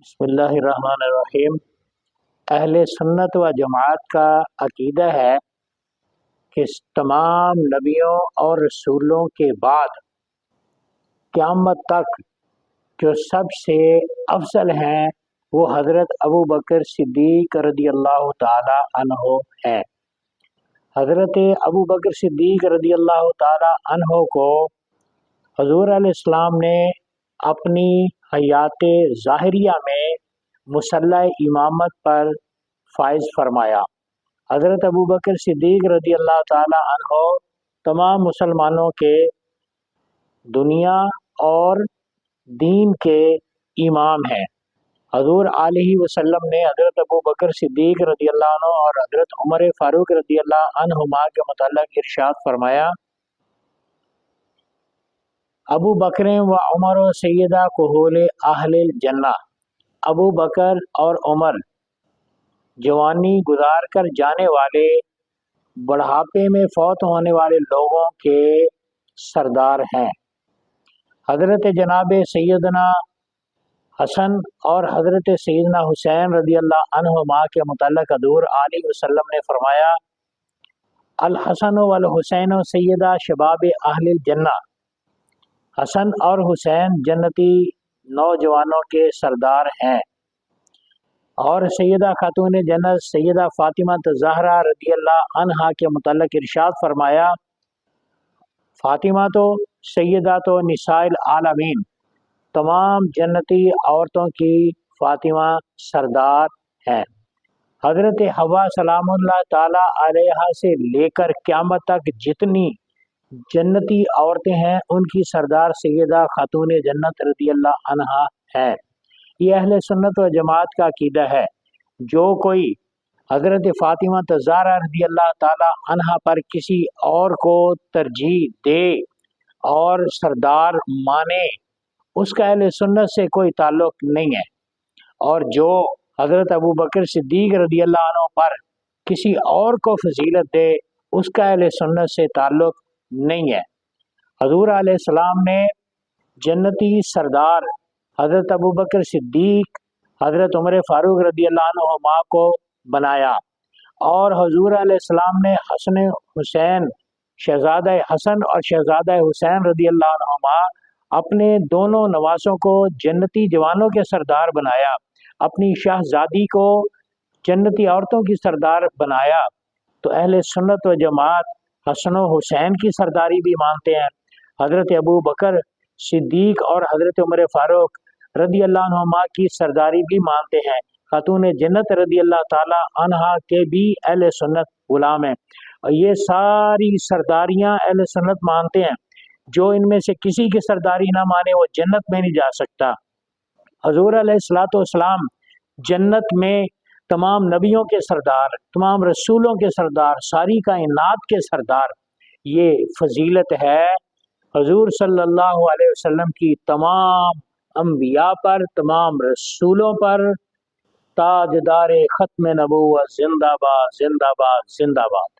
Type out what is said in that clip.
بسم اللہ الرحمن الرحیم۔ اہل سنت و جماعت کا عقیدہ ہے کہ تمام نبیوں اور رسولوں کے بعد قیامت تک جو سب سے افضل ہیں وہ حضرت ابو بکر صدیق رضی اللہ تعالی عنہ ہے۔ حضرت ابو بکر صدیق رضی اللہ تعالی عنہ کو حضور علیہ السلام نے اپنی حیات ظاہریہ میں مصلی امامت پر فائز فرمایا۔ حضرت ابو بکر صدیق رضی اللہ تعالی عنہ تمام مسلمانوں کے دنیا اور دین کے امام ہیں۔ حضور علیہ وسلم نے حضرت ابو بکر صدیق رضی اللہ عنہ اور حضرت عمر فاروق رضی اللہ عنہما کے متعلق ارشاد فرمایا، ابو بکر و عمر و سیدہ کہول اہل الجنہ۔ ابو بکر اور عمر جوانی گزار کر جانے والے، بڑھاپے میں فوت ہونے والے لوگوں کے سردار ہیں۔ حضرت جناب سیدنا حسن اور حضرت سیدنا حسین رضی اللہ عنہما کے متعلق حضور علیہ وسلم نے فرمایا، الحسن والحسین سیدہ شباب اہل الجنہ۔ حسن اور حسین جنتی نوجوانوں کے سردار ہیں۔ اور سیدہ خاتون جنت سیدہ فاطمہ الزہرا رضی اللہ عنہا کے متعلق ارشاد فرمایا، فاطمہ تو سیدہ تو نساء العالمین، تمام جنتی عورتوں کی فاطمہ سردار ہیں۔ حضرت حوا سلام اللہ تعالی علیہا سے لے کر قیامت تک جتنی جنتی عورتیں ہیں ان کی سردار سیدہ خاتون جنت رضی اللہ عنہا ہے۔ یہ اہل سنت و جماعت کا عقیدہ ہے۔ جو کوئی حضرت فاطمہ الزہرا رضی اللہ تعالی عنہا پر کسی اور کو ترجیح دے اور سردار مانے، اس کا اہل سنت سے کوئی تعلق نہیں ہے، اور جو حضرت ابو بکر صدیق رضی اللہ عنہ پر کسی اور کو فضیلت دے اس کا اہل سنت سے تعلق نہیں ہے۔ حضور علیہ السلام نے جنتی سردار حضرت ابو بکر صدیق، حضرت عمر فاروق رضی اللہ عنہما کو بنایا، اور حضور علیہ السلام نے حسن حسین، شہزادہ حسن اور شہزادہ حسین رضی اللہ عنہما اپنے دونوں نواسوں کو جنتی جوانوں کے سردار بنایا، اپنی شہزادی کو جنتی عورتوں کی سردار بنایا۔ تو اہل سنت و جماعت حسن و حسین کی سرداری بھی مانتے ہیں، حضرت ابو بکر صدیق اور حضرت عمر فاروق رضی اللہ عنہما کی سرداری بھی مانتے ہیں۔ خاتون جنت رضی اللہ تعالی عنہا کے بھی اہل سنت غلام ہیں، اور یہ ساری سرداریاں اہل سنت مانتے ہیں۔ جو ان میں سے کسی کی سرداری نہ مانے وہ جنت میں نہیں جا سکتا۔ حضور علیہ الصلوۃ والسلام جنت میں تمام نبیوں کے سردار، تمام رسولوں کے سردار، ساری کائنات کے سردار۔ یہ فضیلت ہے حضور صلی اللہ علیہ وسلم کی تمام انبیاء پر، تمام رسولوں پر۔ تاجدار ختم نبوت زندہ باد، زندہ باد، زندہ باد۔